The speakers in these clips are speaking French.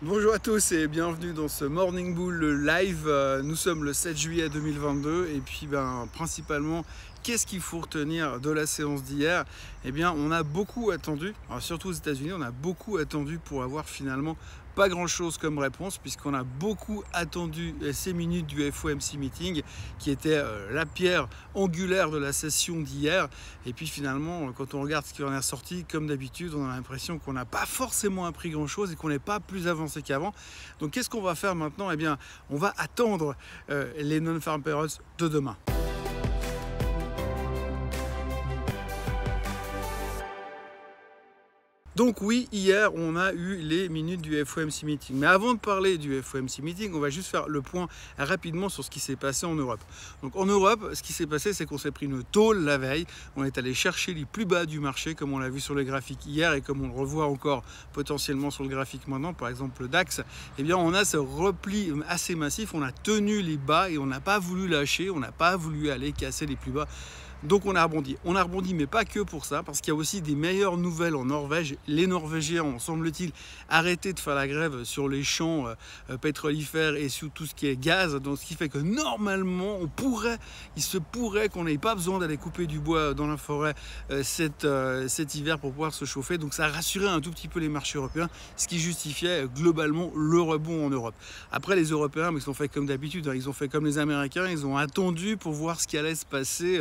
Bonjour à tous et bienvenue dans ce Morning Bull live. Nous sommes le 7 juillet 2022 et puis principalement, qu'est-ce qu'il faut retenir de la séance d'hier? Eh bien, on a beaucoup attendu, alors surtout aux États-Unis, on a beaucoup attendu pour avoir finalement pas grand-chose comme réponse, puisqu'on a beaucoup attendu ces minutes du FOMC meeting qui était la pierre angulaire de la session d'hier. Et puis finalement, quand on regarde ce qui en est sorti, comme d'habitude, on a l'impression qu'on n'a pas forcément appris grand-chose et qu'on n'est pas plus avancé qu'avant. Donc qu'est-ce qu'on va faire maintenant? Eh bien, on va attendre les non-farm payrolls de demain. Donc oui, hier, on a eu les minutes du FOMC meeting. Mais avant de parler du FOMC meeting, on va juste faire le point rapidement sur ce qui s'est passé en Europe. Donc en Europe, ce qui s'est passé, c'est qu'on s'est pris une tôle la veille. On est allé chercher les plus bas du marché, comme on l'a vu sur le graphique hier et comme on le revoit encore potentiellement sur le graphique maintenant, par exemple le DAX. Eh bien, on a ce repli assez massif. On a tenu les bas et on n'a pas voulu lâcher. On n'a pas voulu aller casser les plus bas. Donc on a rebondi. On a rebondi, mais pas que pour ça, parce qu'il y a aussi des meilleures nouvelles en Norvège. Les Norvégiens ont, semble-t-il, arrêté de faire la grève sur les champs pétrolifères et sur tout ce qui est gaz. Donc ce qui fait que normalement, il se pourrait qu'on n'ait pas besoin d'aller couper du bois dans la forêt cet hiver pour pouvoir se chauffer. Donc ça a rassuré un tout petit peu les marchés européens, ce qui justifiait globalement le rebond en Europe. Après, les Européens, ils ont fait comme d'habitude, hein, ils ont fait comme les Américains, ils ont attendu pour voir ce qui allait se passer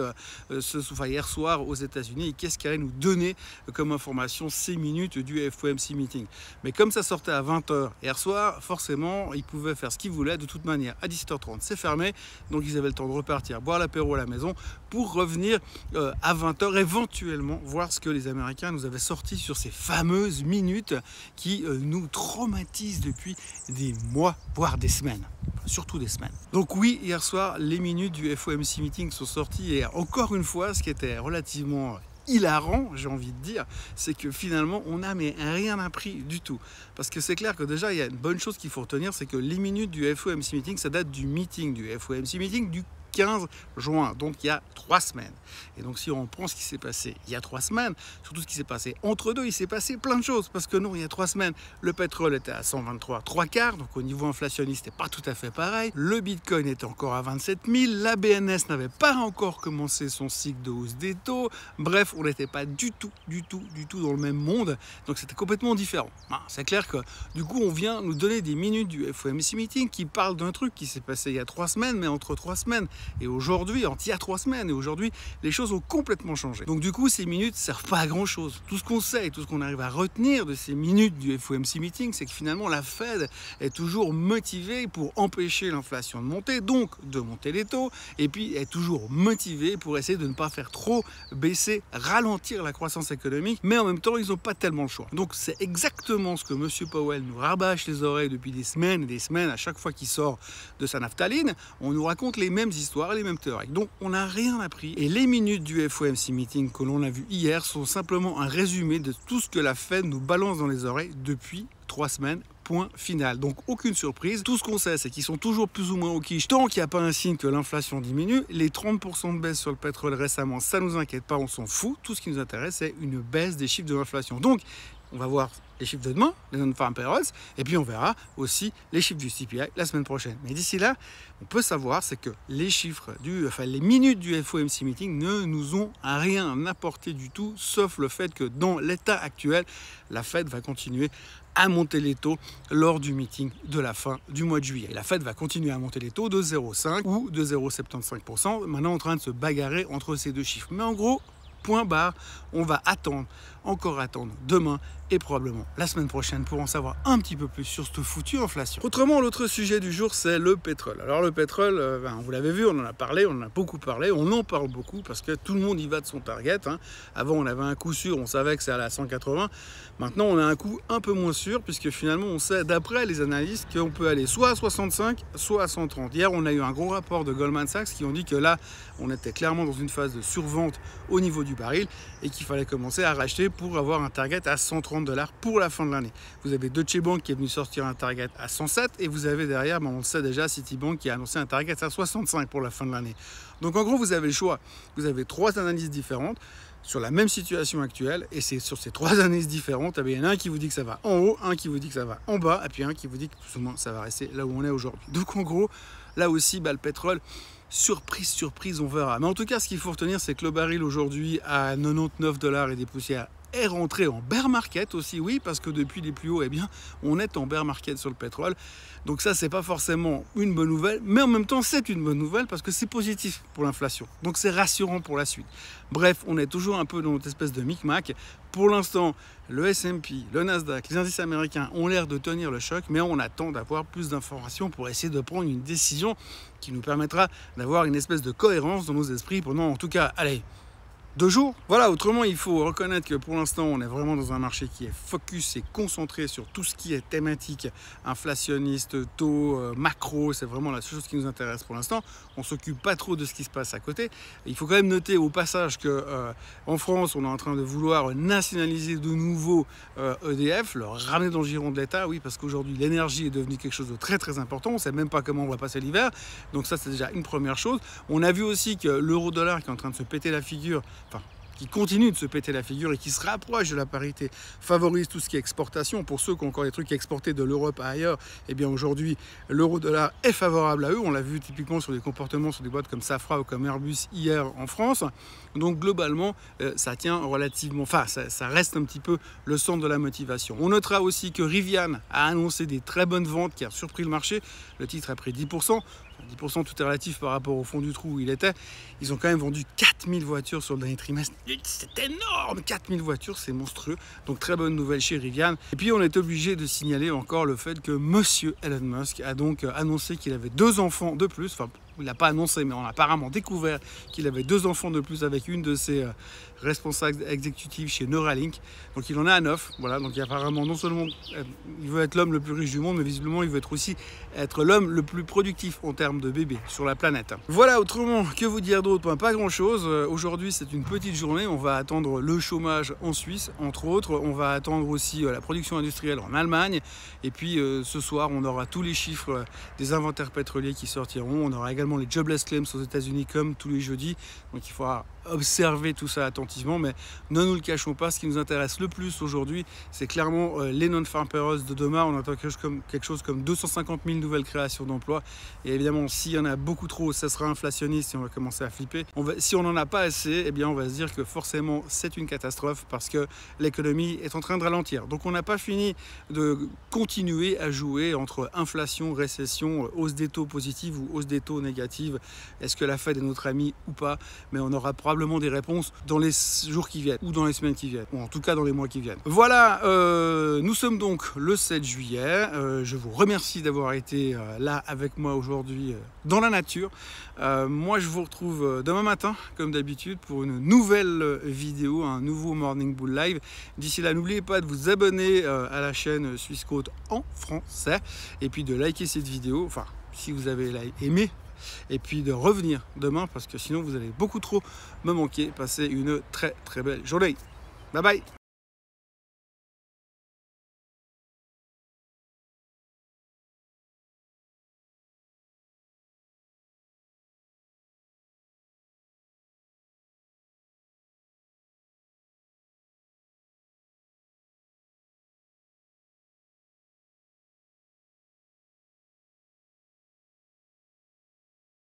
hier soir aux États-Unis et qu'est-ce qu'elle allait nous donner comme information ces minutes du FOMC meeting. Mais comme ça sortait à 20h hier soir, forcément, ils pouvaient faire ce qu'ils voulaient de toute manière. À 17h30, c'est fermé, donc ils avaient le temps de repartir, boire l'apéro à la maison pour revenir à 20h, éventuellement voir ce que les Américains nous avaient sorti sur ces fameuses minutes qui nous traumatisent depuis des mois, voire des semaines. Surtout des semaines. Donc oui, hier soir, les minutes du FOMC meeting sont sorties et encore une fois, ce qui était relativement hilarant, j'ai envie de dire, c'est que finalement, on n'a rien appris du tout. Parce que c'est clair que déjà, il y a une bonne chose qu'il faut retenir, c'est que les minutes du FOMC meeting, ça date du meeting du FOMC meeting du 15 juin, donc il y a 3 semaines. Et donc si on prend ce qui s'est passé il y a 3 semaines, surtout ce qui s'est passé entre deux, il s'est passé plein de choses. Parce que non, il y a 3 semaines, le pétrole était à 123 3/4, donc au niveau inflationniste, c'était pas tout à fait pareil. Le Bitcoin était encore à 27 000, la BNS n'avait pas encore commencé son cycle de hausse des taux. Bref, on n'était pas du tout dans le même monde, donc c'était complètement différent. C'est clair que du coup, on vient nous donner des minutes du FOMC meeting qui parlent d'un truc qui s'est passé il y a 3 semaines, mais entre 3 semaines et aujourd'hui, il y a 3 semaines, et aujourd'hui, les choses ont complètement changé. Donc du coup, ces minutes ne servent pas à grand chose. Tout ce qu'on sait et tout ce qu'on arrive à retenir de ces minutes du FOMC meeting, c'est que finalement, la Fed est toujours motivée pour empêcher l'inflation de monter, donc de monter les taux, et puis est toujours motivée pour essayer de ne pas faire trop baisser, ralentir la croissance économique, mais en même temps, ils n'ont pas tellement le choix. Donc c'est exactement ce que M. Powell nous rabâche les oreilles depuis des semaines et des semaines, à chaque fois qu'il sort de sa naphtaline, on nous raconte les mêmes histoires, les mêmes théories. Donc on n'a rien appris et les minutes du FOMC meeting que l'on a vu hier sont simplement un résumé de tout ce que la Fed nous balance dans les oreilles depuis 3 semaines. Point final. Donc aucune surprise. Tout ce qu'on sait, c'est qu'ils sont toujours plus ou moins au quiche. Tant qu'il n'y a pas un signe que l'inflation diminue, les 30% de baisse sur le pétrole récemment, ça ne nous inquiète pas, on s'en fout. Tout ce qui nous intéresse, c'est une baisse des chiffres de l'inflation. Donc on va voir les chiffres de demain, les non-farm payrolls, et puis on verra aussi les chiffres du CPI la semaine prochaine. Mais d'ici là, on peut savoir, c'est que les chiffres les minutes du FOMC meeting ne nous ont rien apporté du tout, sauf le fait que dans l'état actuel, la Fed va continuer à monter les taux lors du meeting de la fin du mois de juillet. Et la Fed va continuer à monter les taux de 0,5 ou de 0,75%, maintenant en train de se bagarrer entre ces deux chiffres. Mais en gros, point barre, on va encore attendre demain et probablement la semaine prochaine pour en savoir un petit peu plus sur cette foutue inflation. Autrement, l'autre sujet du jour, c'est le pétrole. Alors le pétrole, vous l'avez vu, on en a parlé, on en a beaucoup parlé, on en parle beaucoup parce que tout le monde y va de son target. Avant, on avait un coup sûr, on savait que c'est à 180. Maintenant, on a un coup un peu moins sûr puisque finalement, on sait, d'après les analystes, qu'on peut aller soit à 65, soit à 130. Hier, on a eu un gros rapport de Goldman Sachs qui ont dit que là, on était clairement dans une phase de survente au niveau du baril et qu'il fallait commencer à racheter pour avoir un target à 130 $, pour la fin de l'année. Vous avez Deutsche Bank qui est venu sortir un target à 107 et vous avez derrière, on le sait déjà, Citibank qui a annoncé un target à 65 pour la fin de l'année. Donc en gros, vous avez le choix. Vous avez 3 analyses différentes. sur la même situation actuelle, et c'est sur ces 3 analyses différentes, il y en a un qui vous dit que ça va en haut, un qui vous dit que ça va en bas, et puis un qui vous dit que plus ou moins ça va rester là où on est aujourd'hui. Donc en gros, là aussi, le pétrole, surprise, surprise, on verra. Mais en tout cas, ce qu'il faut retenir, c'est que le baril aujourd'hui à 99 $ et des poussières est rentré en bear market aussi, oui, parce que depuis les plus hauts, eh bien, on est en bear market sur le pétrole. Donc ça, c'est pas forcément une bonne nouvelle, mais en même temps, c'est une bonne nouvelle parce que c'est positif pour l'inflation. Donc c'est rassurant pour la suite. Bref, on est toujours un peu dans notre espèce de micmac. Pour l'instant, le S&P, le Nasdaq, les indices américains ont l'air de tenir le choc, mais on attend d'avoir plus d'informations pour essayer de prendre une décision qui nous permettra d'avoir une espèce de cohérence dans nos esprits pendant, en tout cas, allez, 2 jours. Voilà, autrement, il faut reconnaître que pour l'instant, on est vraiment dans un marché qui est focus et concentré sur tout ce qui est thématique inflationniste, taux, macro. C'est vraiment la seule chose qui nous intéresse pour l'instant. On ne s'occupe pas trop de ce qui se passe à côté. Il faut quand même noter au passage que en France, on est en train de vouloir nationaliser de nouveau EDF, le ramener dans le giron de l'État. Oui, parce qu'aujourd'hui, l'énergie est devenue quelque chose de très très important. On ne sait même pas comment on va passer l'hiver. Donc ça, c'est déjà une première chose. On a vu aussi que l'euro-dollar qui est en train de se péter la figure, enfin, qui continue de se péter la figure et qui se rapproche de la parité, favorise tout ce qui est exportation. Pour ceux qui ont encore des trucs exportés de l'Europe à ailleurs, eh bien aujourd'hui, l'euro-dollar est favorable à eux. On l'a vu typiquement sur des comportements sur des boîtes comme Safra ou comme Airbus hier en France. Donc globalement, ça tient relativement, enfin, ça reste un petit peu le centre de la motivation. On notera aussi que Rivian a annoncé des très bonnes ventes qui a surpris le marché. Le titre a pris 10%. 10%, tout est relatif par rapport au fond du trou où il était. Ils ont quand même vendu 4000 voitures sur le dernier trimestre. C'est énorme, 4000 voitures, c'est monstrueux. Donc très bonne nouvelle chez Rivian. Et puis on est obligé de signaler encore le fait que monsieur Elon Musk a donc annoncé qu'il avait 2 enfants de plus. Enfin, il n'a pas annoncé, mais on a apparemment découvert qu'il avait 2 enfants de plus avec une de ses responsables exécutifs chez Neuralink. Donc il en a 9. Voilà, donc il apparemment non seulement il veut être l'homme le plus riche du monde, mais visiblement il veut être aussi l'homme le plus productif en termes de bébés sur la planète. Voilà, autrement, que vous dire d'autre? Pas grand chose. Aujourd'hui, c'est une petite journée. On va attendre le chômage en Suisse, entre autres. On va attendre aussi la production industrielle en Allemagne. Et puis ce soir, on aura tous les chiffres des inventaires pétroliers qui sortiront. On aura également les jobless claims aux États-Unis comme tous les jeudis. Donc il faudra observer tout ça attentivement, mais ne nous le cachons pas, ce qui nous intéresse le plus aujourd'hui, c'est clairement les non-farm payrolls de demain. On attend quelque chose comme 250 000 nouvelles créations d'emplois. Et évidemment, s'il y en a beaucoup trop, ça sera inflationniste et on va commencer à flipper. Si on n'en a pas assez, eh bien, on va se dire que forcément, c'est une catastrophe parce que l'économie est en train de ralentir. Donc, on n'a pas fini de continuer à jouer entre inflation, récession, hausse des taux positive ou hausse des taux négative. Est-ce que la Fed est notre ami ou pas? Mais on aura probablement des réponses dans les jours qui viennent ou dans les semaines qui viennent, ou en tout cas dans les mois qui viennent. Voilà, nous sommes donc le 7 juillet. Je vous remercie d'avoir été là avec moi aujourd'hui dans la nature. Moi, je vous retrouve demain matin, comme d'habitude, pour une nouvelle vidéo, un nouveau Morning Bull Live. D'ici là, n'oubliez pas de vous abonner à la chaîne Suisse Côte en français et puis de liker cette vidéo, enfin, si vous avez aimé, et puis de revenir demain parce que sinon vous allez beaucoup trop me manquer. Passez une très très belle journée. Bye bye.